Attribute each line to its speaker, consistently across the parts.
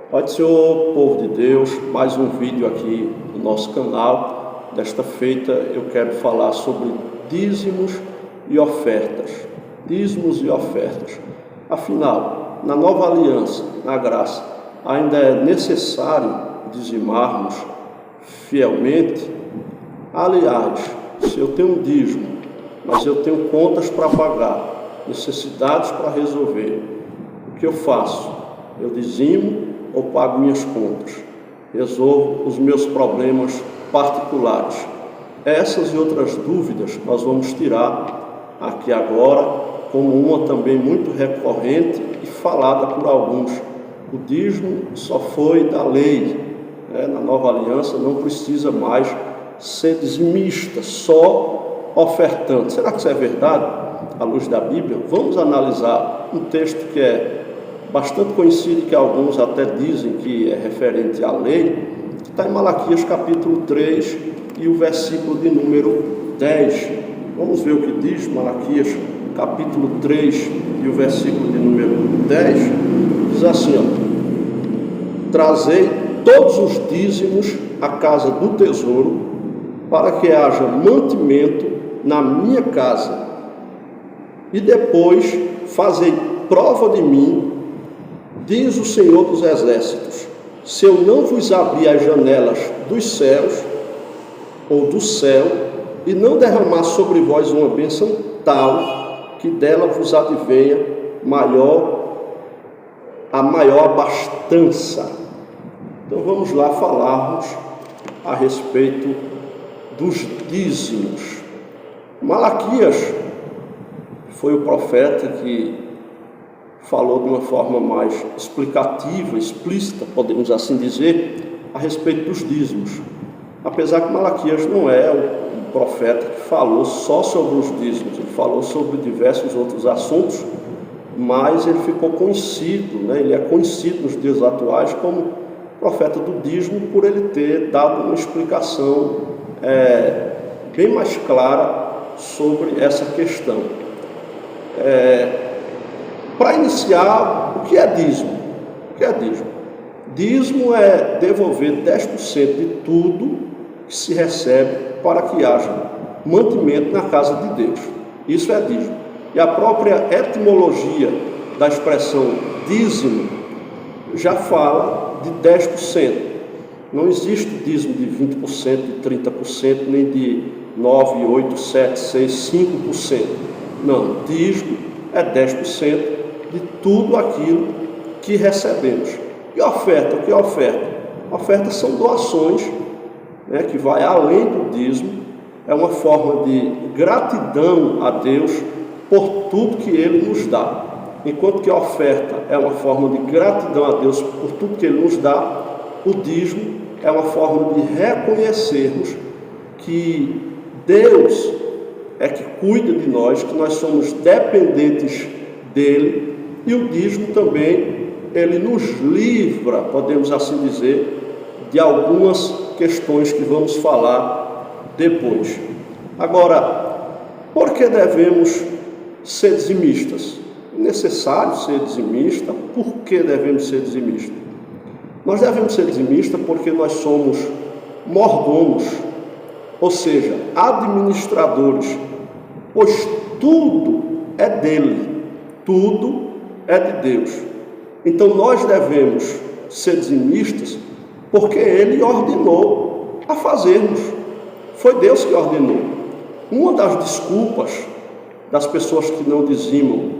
Speaker 1: Pai do Senhor, povo de Deus, mais um vídeo aqui no nosso canal. Desta feita eu quero falar sobre dízimos e ofertas. Dízimos e ofertas. Afinal, na nova aliança, na graça, ainda é necessário dizimarmos fielmente? Aliás, se eu tenho um dízimo, mas eu tenho contas para pagar, necessidades para resolver, o que eu faço? Eu dizimo ou pago minhas contas? Resolvo os meus problemas particulares? Essas e outras dúvidas nós vamos tirar aqui agora, como uma também muito recorrente e falada por alguns. O dízimo só foi da lei, na nova aliança não precisa mais ser dizimista, só ofertante. Será que isso é verdade à luz da Bíblia? Vamos analisar um texto que é bastante conhecido, que alguns até dizem que é referente à lei, que está em Malaquias capítulo 3 e o versículo de número 10. Vamos ver o que diz Malaquias capítulo 3 e o versículo de número 10. Diz assim, trazei todos os dízimos à casa do tesouro, para que haja mantimento na minha casa, e depois fazei prova de mim, diz o Senhor dos Exércitos, se eu não vos abrir as janelas dos céus, ou do céu, e não derramar sobre vós uma bênção tal, que dela vos advenha a maior abastança. Então vamos lá falarmos a respeito dos dízimos. Malaquias foi o profeta que falou de uma forma mais explicativa, explícita, podemos assim dizer, a respeito dos dízimos. Apesar que Malaquias não é o profeta que falou só sobre os dízimos, ele falou sobre diversos outros assuntos, mas ele ficou conhecido, ele é conhecido nos dias atuais como profeta do dízimo, por ele ter dado uma explicação bem mais clara sobre essa questão. Para iniciar, o que é dízimo? O que é dízimo? Dízimo é devolver 10% de tudo que se recebe para que haja mantimento na casa de Deus. Isso é dízimo. E a própria etimologia da expressão dízimo já fala de 10%. Não existe dízimo de 20%, de 30%, nem de 9, 8, 7, 6, 5%. Não, dízimo é 10% de tudo aquilo que recebemos. E oferta, o que é oferta? Ofertas são doações, que vai além do dízimo, é uma forma de gratidão a Deus por tudo que Ele nos dá. Enquanto que a oferta é uma forma de gratidão a Deus por tudo que Ele nos dá, o dízimo é uma forma de reconhecermos que Deus é que cuida de nós, que nós somos dependentes dEle, e o dízimo também, ele nos livra, podemos assim dizer, de algumas questões que vamos falar depois. Agora, por que devemos ser dizimistas? É necessário ser dizimista. Por que devemos ser dizimistas? Nós devemos ser dizimistas porque nós somos mordomos, ou seja, administradores, pois tudo é dele, tudo é de Deus. Então nós devemos ser dizimistas porque Ele ordenou a fazermos. Foi Deus que ordenou. Uma das desculpas das pessoas que não dizimam,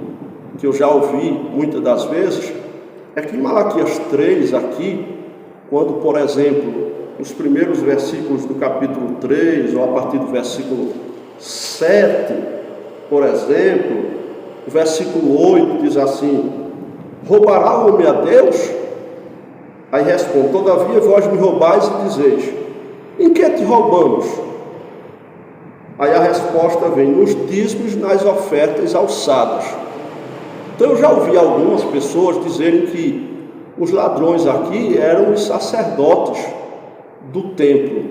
Speaker 1: que eu já ouvi muitas das vezes, é que em Malaquias 3 aqui, quando, por exemplo, nos primeiros versículos do capítulo 3, ou a partir do versículo 7, por exemplo, o versículo 8 diz assim: roubará o homem a Deus? Aí responde: todavia vós me roubais e dizeis: em que te roubamos? Aí a resposta vem: nos dízimos, nas ofertas alçadas. Então eu já ouvi algumas pessoas dizerem que os ladrões aqui eram os sacerdotes do templo,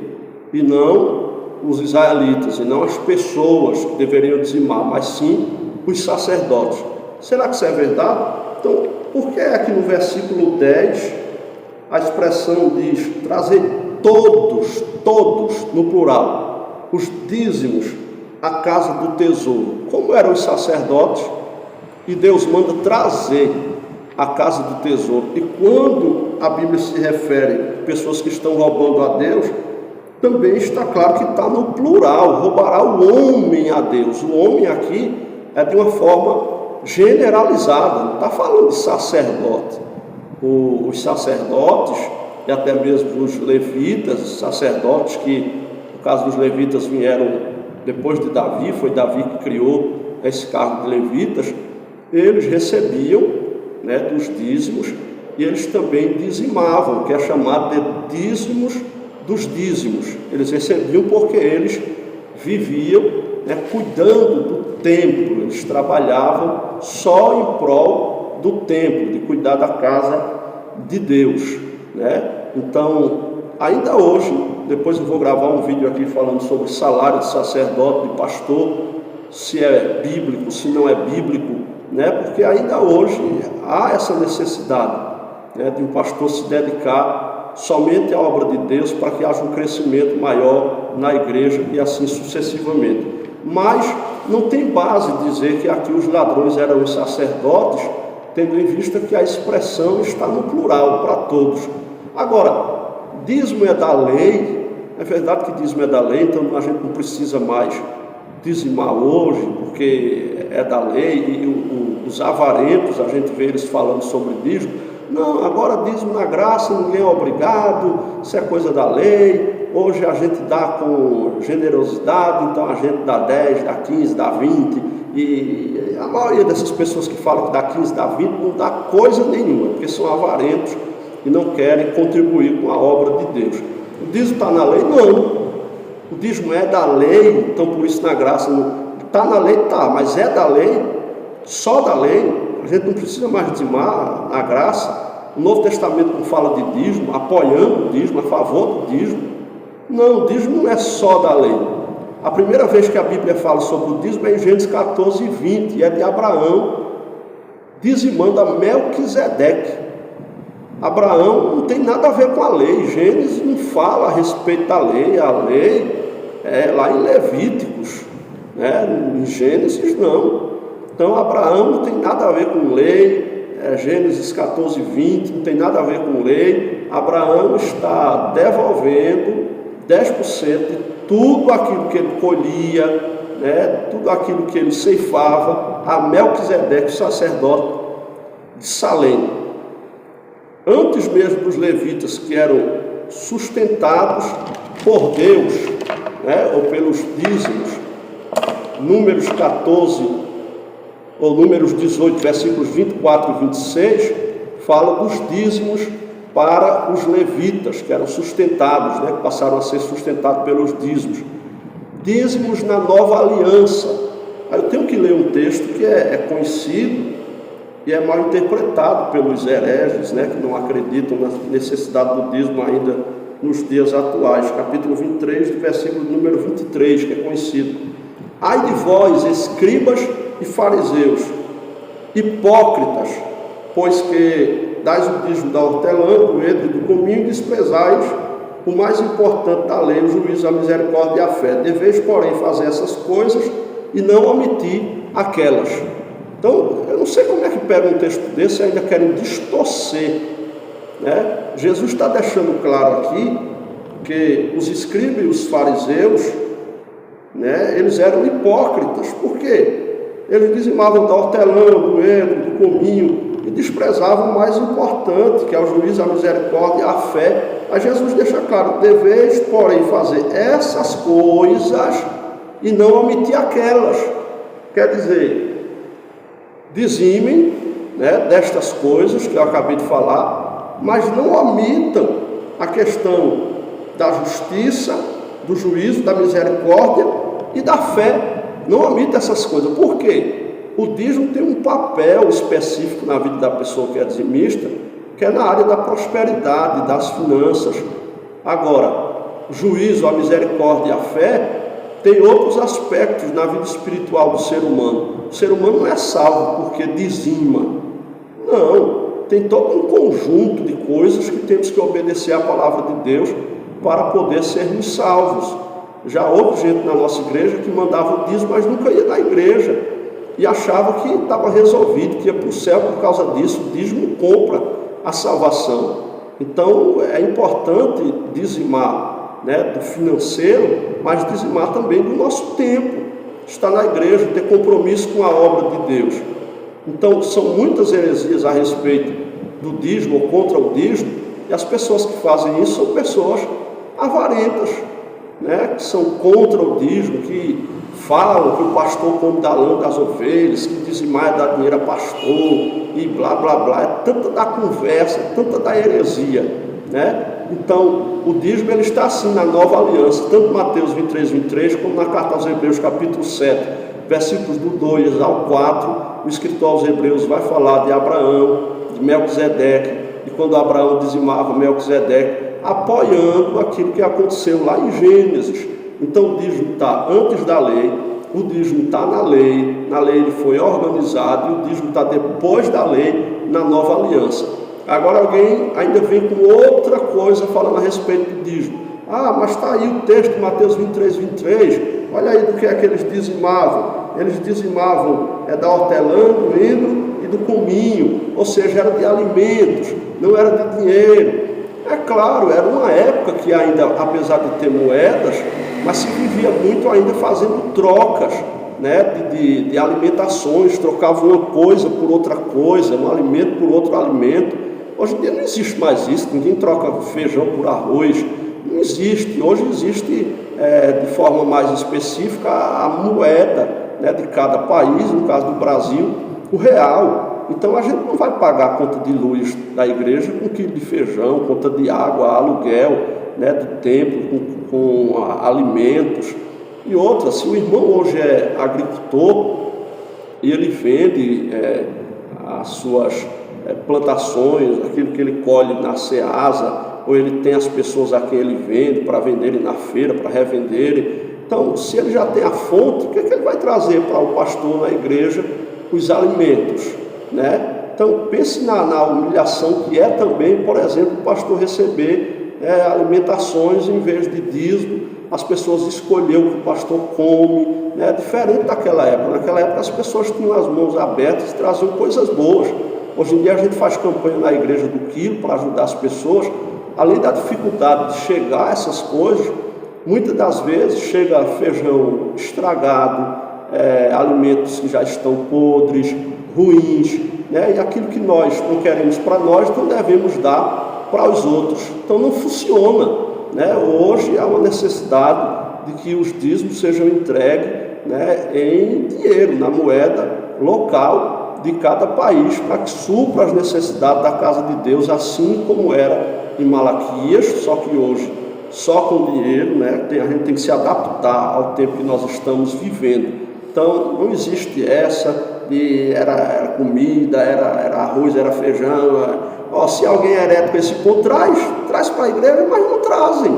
Speaker 1: e não os israelitas, e não as pessoas que deveriam dizimar, mas sim os sacerdotes. Será que isso é verdade? Então, por que é que no versículo 10 a expressão diz trazer todos, no plural, os dízimos à casa do tesouro. Como eram os sacerdotes, e Deus manda trazer à casa do tesouro. E quando a Bíblia se refere a pessoas que estão roubando a Deus, também está claro que está no plural, roubará o homem a Deus. O homem aqui é de uma forma generalizada, não está falando de sacerdote. Os sacerdotes, e até mesmo os levitas, sacerdotes que, no caso dos levitas, vieram depois de Davi, foi Davi que criou esse cargo de levitas, eles recebiam, né, dos dízimos, e eles também dizimavam, que é chamado de dízimos dos dízimos. Eles recebiam porque eles viviam, né, cuidando do templo, eles trabalhavam só em prol do templo, de cuidar da casa de Deus, né? Então, ainda hoje, depois eu vou gravar um vídeo aqui falando sobre o salário de sacerdote, de pastor, se é bíblico, se não é bíblico, né? Porque ainda hoje há essa necessidade, né, de um pastor se dedicar somente à obra de Deus para que haja um crescimento maior na igreja e assim sucessivamente. Mas não tem base dizer que aqui os ladrões eram os sacerdotes, tendo em vista que a expressão está no plural, para todos. Agora, dízimo é da lei, é verdade que dízimo é da lei, então a gente não precisa mais dizimar hoje, porque é da lei, e os avarentos, a gente vê eles falando sobre dízimo. Não, agora dízimo na graça, ninguém é obrigado, isso é coisa da lei, hoje a gente dá com generosidade, então a gente dá 10, dá 15, dá 20, e a maioria dessas pessoas que falam que dá 15, dá 20, não dá coisa nenhuma, porque são avarentos e não querem contribuir com a obra de Deus. O dízimo está na lei? Não. O dízimo é da lei, então por isso na graça não está na lei, tá, mas é da lei, só da lei. A gente não precisa mais dizimar na graça. O Novo Testamento não fala de dízimo, apoiando o dízimo, a favor do dízimo. Não, o dízimo não é só da lei. A primeira vez que a Bíblia fala sobre o dízimo é em Gênesis 14, 20, e é de Abraão dizimando a Melquisedeque. Abraão não tem nada a ver com a lei. Gênesis não fala a respeito da lei. A lei é lá em Levíticos, né? Em Gênesis não. Então Abraão não tem nada a ver com lei. Gênesis 14, 20 não tem nada a ver com lei. Abraão está devolvendo 10% de tudo aquilo que ele colhia, né? Tudo aquilo que ele ceifava a Melquisedeque, o sacerdote de Salém. Antes mesmo dos levitas, que eram sustentados por Deus, né, ou pelos dízimos, Números 14, ou Números 18, versículos 24 e 26, fala dos dízimos para os levitas, que eram sustentados, né, que passaram a ser sustentados pelos dízimos. Dízimos na nova aliança. Aí eu tenho que ler um texto que é conhecido, e é mal interpretado pelos hereges, né, que não acreditam na necessidade do dízimo ainda nos dias atuais. Capítulo 23, do versículo número 23, que é conhecido. Ai de vós, escribas e fariseus, hipócritas, pois que dais o dízimo da hortelã, do edro e do cominho, e desprezais o mais importante da lei, o juízo, a misericórdia e a fé. Deveis, porém, fazer essas coisas e não omitir aquelas. Então, eu não sei como é que pegam um texto desse e ainda querem distorcer, né? Jesus está deixando claro aqui que os escribas e os fariseus, né, eles eram hipócritas. Por quê? Eles dizimavam da hortelã, do edro, do cominho, e desprezavam o mais importante, que é o juízo, a misericórdia e a fé. Aí Jesus deixa claro: deveis, porém, fazer essas coisas e não omitir aquelas. Quer dizer, dizimem, né, destas coisas que eu acabei de falar, mas não omitam a questão da justiça, do juízo, da misericórdia e da fé. Não omita essas coisas. Por quê? O dízimo tem um papel específico na vida da pessoa que é dizimista, que é na área da prosperidade, das finanças. Agora, o juízo, a misericórdia e a fé tem outros aspectos na vida espiritual do ser humano. O ser humano não é salvo porque dizima. Não, tem todo um conjunto de coisas que temos que obedecer à palavra de Deus para poder sermos salvos. Já houve gente na nossa igreja que mandava o dízimo, mas nunca ia na igreja, e achava que estava resolvido, que ia para o céu por causa disso. O dízimo compra a salvação. Então é importante dizimar, né, do financeiro, mas dizimar também do nosso tempo, estar na igreja, ter compromisso com a obra de Deus. Então são muitas heresias a respeito do dízimo ou contra o dízimo, e as pessoas que fazem isso são pessoas avarentas, né, que são contra o dízimo, que falam que o pastor come da lã das ovelhas, que dizimar é dar dinheiro a pastor, e blá blá blá. É tanta da conversa, tanta da heresia, né? Então o dízimo ele está assim na nova aliança, tanto Mateus 23, como na carta aos Hebreus capítulo 7, versículos do 2 ao 4, o escritor aos Hebreus vai falar de Abraão, de Melquisedeque, e quando Abraão dizimava, Melquisedeque apoiando aquilo que aconteceu lá em Gênesis. Então o dízimo está antes da lei, o dízimo está na lei ele foi organizado, e o dízimo está depois da lei, na nova aliança. Agora alguém ainda vem com outra coisa falando a respeito do dízimo. Ah, mas está aí o texto de Mateus 23, olha aí do que é que eles dizimavam. Eles dizimavam da hortelã, do endro e do cominho, ou seja, era de alimentos, não era de dinheiro. É claro, era uma época que ainda, apesar de ter moedas, mas se vivia muito ainda fazendo trocas, né, de alimentações, trocava uma coisa por outra coisa, um alimento por outro alimento. Hoje em dia não existe mais isso, ninguém troca feijão por arroz, não existe. Hoje existe, de forma mais específica, a moeda, né, de cada país, no caso do Brasil, o real. Então a gente não vai pagar a conta de luz da igreja com quilo de feijão, conta de água, aluguel, né, do templo, com alimentos e outras. Se o irmão hoje é agricultor e ele vende as suas plantações, aquilo que ele colhe na ceasa, ou ele tem as pessoas a quem ele vende para venderem na feira, para revenderem. Então, se ele já tem a fonte, o que ele vai trazer para o pastor na igreja? Os alimentos, né? Então pense na humilhação que é também, por exemplo, o pastor receber alimentações em vez de dízimo. As pessoas escolheram o que o pastor come, né? Diferente daquela época. Naquela época as pessoas tinham as mãos abertas e traziam coisas boas. Hoje em dia a gente faz campanha na igreja do quilo para ajudar as pessoas. Além da dificuldade de chegar a essas coisas, muitas das vezes chega feijão estragado, alimentos que já estão podres, ruins, né? E aquilo que nós não queremos para nós, não devemos dar para os outros. Então não funciona, né? Hoje há uma necessidade de que os dízimos sejam entregues, né, em dinheiro, na moeda local de cada país, para que supra as necessidades da casa de Deus, assim como era em Malaquias, só que hoje só com dinheiro, né? A gente tem que se adaptar ao tempo que nós estamos vivendo. Então não existe essa de era comida, era arroz, era feijão. Se alguém é herético esse ponto, traz para a igreja, mas não trazem,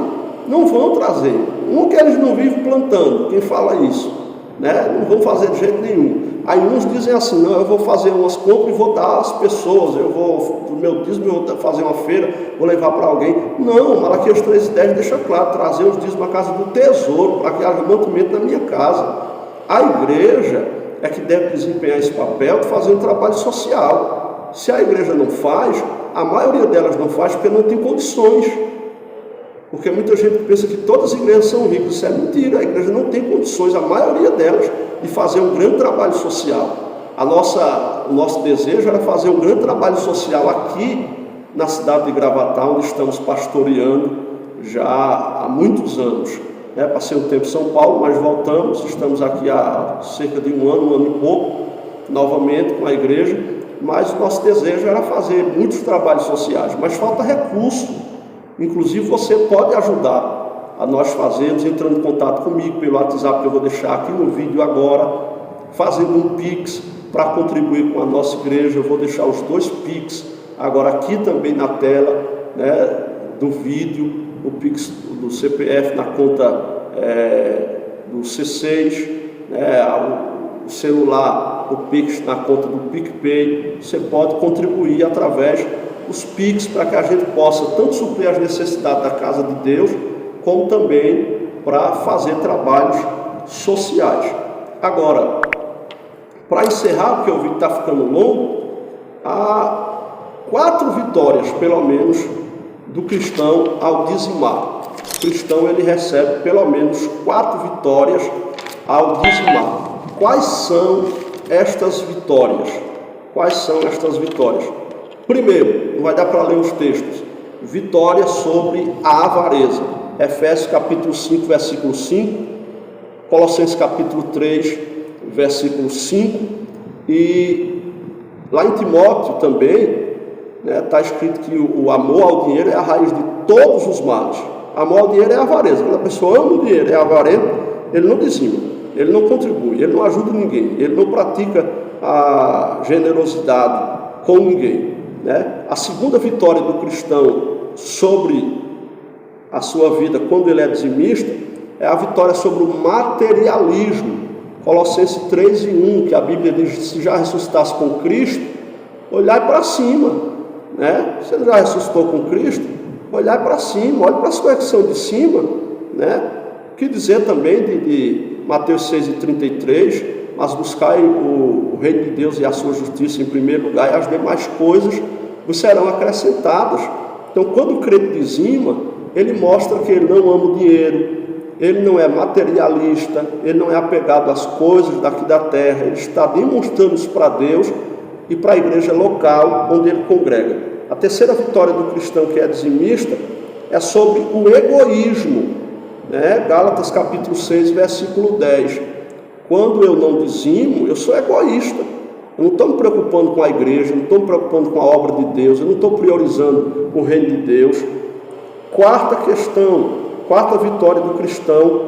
Speaker 1: não vão trazer. Um que eles não vivem plantando, quem fala isso, né? Não vão fazer de jeito nenhum. Aí uns dizem assim, não, eu vou fazer umas compras e vou dar às pessoas, eu vou, do meu dízimo, eu vou fazer uma feira, vou levar para alguém. Não, Malaquias 3:10 deixa claro, trazer os dízimos à casa do tesouro, para que haja mantimento na minha casa. A igreja é que deve desempenhar esse papel de fazer um trabalho social. Se a igreja não faz, a maioria delas não faz porque não tem condições. Porque muita gente pensa que todas as igrejas são ricas. Isso é mentira, a igreja não tem condições, a maioria delas, de fazer um grande trabalho social. O nosso desejo era fazer um grande trabalho social aqui na cidade de Gravatá, onde estamos pastoreando já há muitos anos. Passei um tempo em São Paulo, mas voltamos, estamos aqui há cerca de um ano e pouco, novamente com a igreja, mas o nosso desejo era fazer muitos trabalhos sociais, mas falta recurso. Inclusive você pode ajudar a nós fazermos, entrando em contato comigo pelo WhatsApp, que eu vou deixar aqui no vídeo agora, fazendo um Pix para contribuir com a nossa igreja. Eu vou deixar os 2 Pix agora aqui também na tela, né, do vídeo, o Pix do CPF na conta do C6, né, o celular, o Pix na conta do PicPay. Você pode contribuir através os PIX, para que a gente possa tanto suprir as necessidades da casa de Deus, como também para fazer trabalhos sociais. Agora, para encerrar, porque o vídeo está ficando longo, há 4 vitórias, pelo menos, do cristão ao dizimar. O cristão, ele recebe pelo menos 4 vitórias ao dizimar. Quais são estas vitórias? Quais são estas vitórias? Primeiro, não vai dar para ler os textos. Vitória sobre a avareza. Efésios capítulo 5, versículo 5. Colossenses capítulo 3, versículo 5. E lá em Timóteo também, está escrito que o amor ao dinheiro é a raiz de todos os males. Amor ao dinheiro é a avareza. Quando a pessoa ama o dinheiro, é avarento, ele não dizima, ele não contribui, ele não ajuda ninguém, ele não pratica a generosidade com ninguém. A segunda vitória do cristão sobre a sua vida quando ele é dizimista é a vitória sobre o materialismo. Colossenses 3:1, que a Bíblia diz: se já ressuscitasse com Cristo, olhai para cima. Você já ressuscitou com Cristo? Olhai para cima, olhe para a sua conexão de cima. Que dizer também de Mateus 6:33, mas buscai o reino de Deus e a sua justiça em primeiro lugar, e as demais coisas vos serão acrescentadas. Então, quando o crente dizima, ele mostra que ele não ama o dinheiro, ele não é materialista, ele não é apegado às coisas daqui da terra, ele está demonstrando isso para Deus e para a igreja local onde ele congrega. A terceira vitória do cristão que é dizimista é sobre o egoísmo. Gálatas capítulo 6, versículo 10. Quando eu não dizimo, eu sou egoísta. Eu não estou me preocupando com a igreja, eu não estou me preocupando com a obra de Deus, eu não estou priorizando o reino de Deus. Quarta vitória do cristão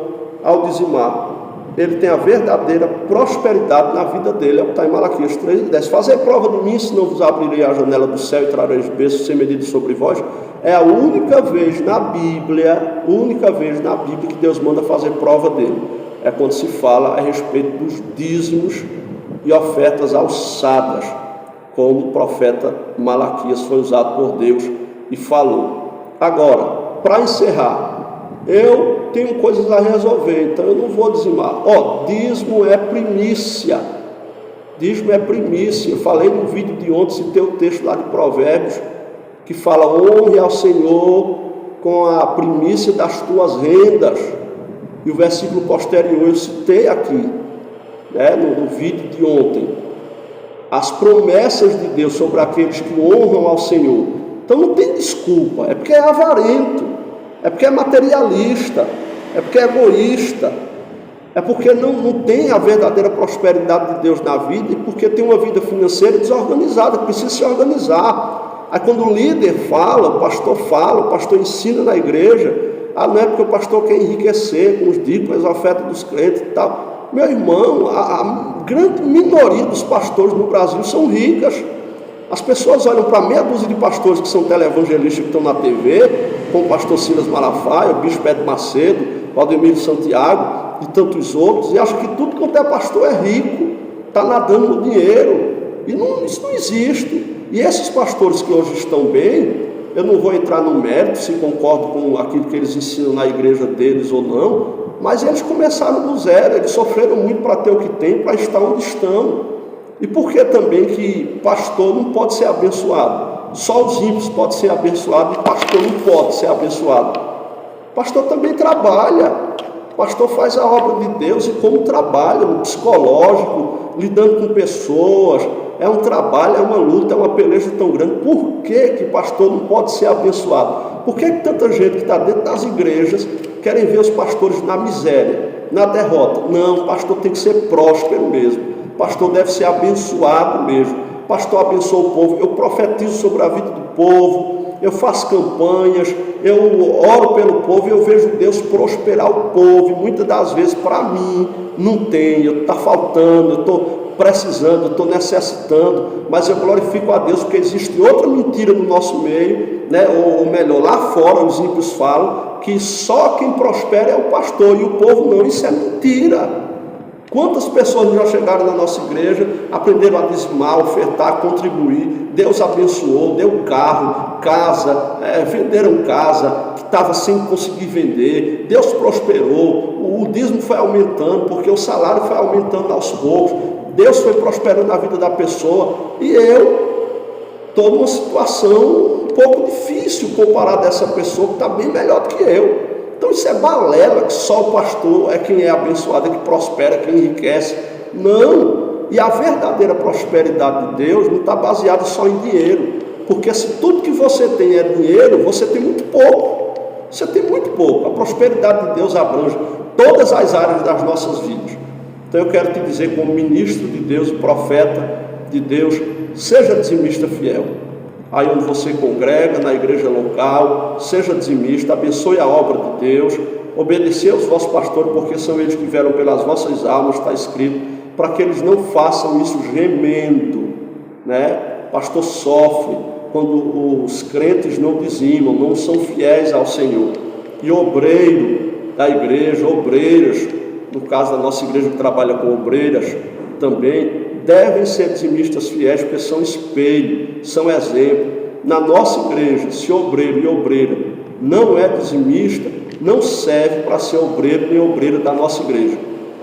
Speaker 1: ao dizimar. Ele tem a verdadeira prosperidade na vida dele, é o que está em Malaquias 3:10. Fazei prova de mim, senão vos abrirei a janela do céu e trareis bênçãos sem medida sobre vós. É a única vez na Bíblia que Deus manda fazer prova dele. É quando se fala a respeito dos dízimos e ofertas alçadas, como o profeta Malaquias foi usado por Deus e falou. Agora, para encerrar, eu tenho coisas a resolver, então eu não vou dizimar. Dízimo é primícia. Dízimo é primícia. Eu falei no vídeo de ontem, citei o texto lá de Provérbios, que fala: honre ao Senhor com a primícia das tuas rendas. E o versículo posterior eu citei aqui, no vídeo de ontem. As promessas de Deus sobre aqueles que honram ao Senhor. Então não tem desculpa, é porque é avarento, é porque é materialista, é porque é egoísta, é porque não tem a verdadeira prosperidade de Deus na vida, e porque tem uma vida financeira desorganizada, precisa se organizar. Aí quando o líder fala, o pastor ensina na igreja, não é porque o pastor quer enriquecer com os dízimos, as ofertas dos crentes e tal. Meu irmão, a grande minoria dos pastores no Brasil são ricas. As pessoas olham para meia dúzia de pastores que são televangelistas que estão na TV, como o pastor Silas Malafaia, o bispo Pedro Macedo, o Aldemir Santiago e tantos outros, e acham que tudo quanto é pastor é rico, está nadando no dinheiro. E isso não existe. E esses pastores que hoje estão bem, eu não vou entrar no mérito se concordo com aquilo que eles ensinam na igreja deles ou não, mas eles começaram do zero, eles sofreram muito para ter o que tem, para estar onde estão. E por que também que pastor não pode ser abençoado? Só os ímpios podem ser abençoados e pastor não pode ser abençoado. Pastor também trabalha, pastor faz a obra de Deus, e como trabalha no psicológico, lidando com pessoas, é um trabalho, é uma luta, é uma peleja tão grande. Por que pastor não pode ser abençoado? Por que tanta gente que está dentro das igrejas querem ver os pastores na miséria, na derrota? Não, o pastor tem que ser próspero mesmo. O pastor deve ser abençoado mesmo. O pastor abençoa o povo. Eu profetizo sobre a vida do povo, eu faço campanhas, eu oro pelo povo e eu vejo Deus prosperar o povo. E muitas das vezes, para mim, não tem, está faltando, eu estou precisando, eu estou necessitando, mas eu glorifico a Deus porque existe outra mentira no nosso meio, ou melhor, lá fora os ímpios falam que só quem prospera é o pastor e o povo não. Isso é mentira. Quantas pessoas já chegaram na nossa igreja, aprenderam a dizimar, ofertar, contribuir, Deus abençoou, deu carro, casa, venderam casa, que estava sem conseguir vender, Deus prosperou, o dízimo foi aumentando, porque o salário foi aumentando aos poucos, Deus foi prosperando a vida da pessoa, e eu estou numa situação um pouco difícil comparado a essa pessoa que está bem melhor do que eu. Então isso é balela, que só o pastor é quem é abençoado, é que prospera, quem enriquece. Não! E a verdadeira prosperidade de Deus não está baseada só em dinheiro. Porque se tudo que você tem é dinheiro, você tem muito pouco. Você tem muito pouco. A prosperidade de Deus abrange todas as áreas das nossas vidas. Então eu quero te dizer, como ministro de Deus, profeta de Deus, seja dizimista fiel. Aí onde você congrega, na igreja local, seja dizimista, abençoe a obra de Deus, obedecer aos vossos pastores, porque são eles que velam pelas vossas almas, está escrito, para que eles não façam isso gemendo, né? O pastor sofre quando os crentes não dizimam, não são fiéis ao Senhor. E obreiro da igreja, obreiras, no caso da nossa igreja que trabalha com obreiras também, devem ser dizimistas fiéis, porque são espelho, são exemplo. Na nossa igreja, se obreiro e obreira não é dizimista, não serve para ser obreiro nem obreira da nossa igreja.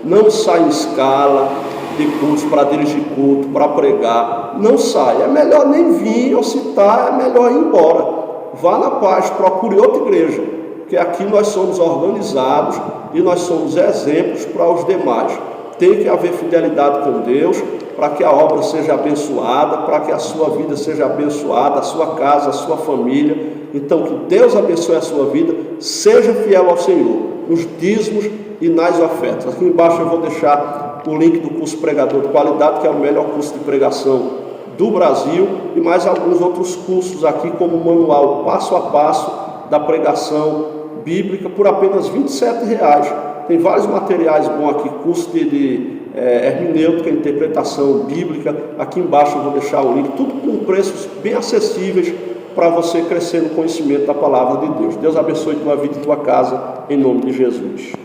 Speaker 1: Não sai em escala de cultos para dirigir culto, para pregar, não sai. É melhor nem vir, ou se está, é melhor ir embora. Vá na paz, procure outra igreja, porque aqui nós somos organizados e nós somos exemplos para os demais. Tem que haver fidelidade com Deus, para que a obra seja abençoada, para que a sua vida seja abençoada, a sua casa, a sua família. Então, que Deus abençoe a sua vida, seja fiel ao Senhor, nos dízimos e nas ofertas. Aqui embaixo eu vou deixar o link do curso Pregador de Qualidade, que é o melhor curso de pregação do Brasil, e mais alguns outros cursos aqui, como o manual passo a passo da pregação bíblica, por apenas R$ 27,00. Tem vários materiais bons aqui, curso de hermenêutica, interpretação bíblica. Aqui embaixo eu vou deixar o link, tudo com preços bem acessíveis para você crescer no conhecimento da palavra de Deus. Deus abençoe tua vida e tua casa, em nome de Jesus.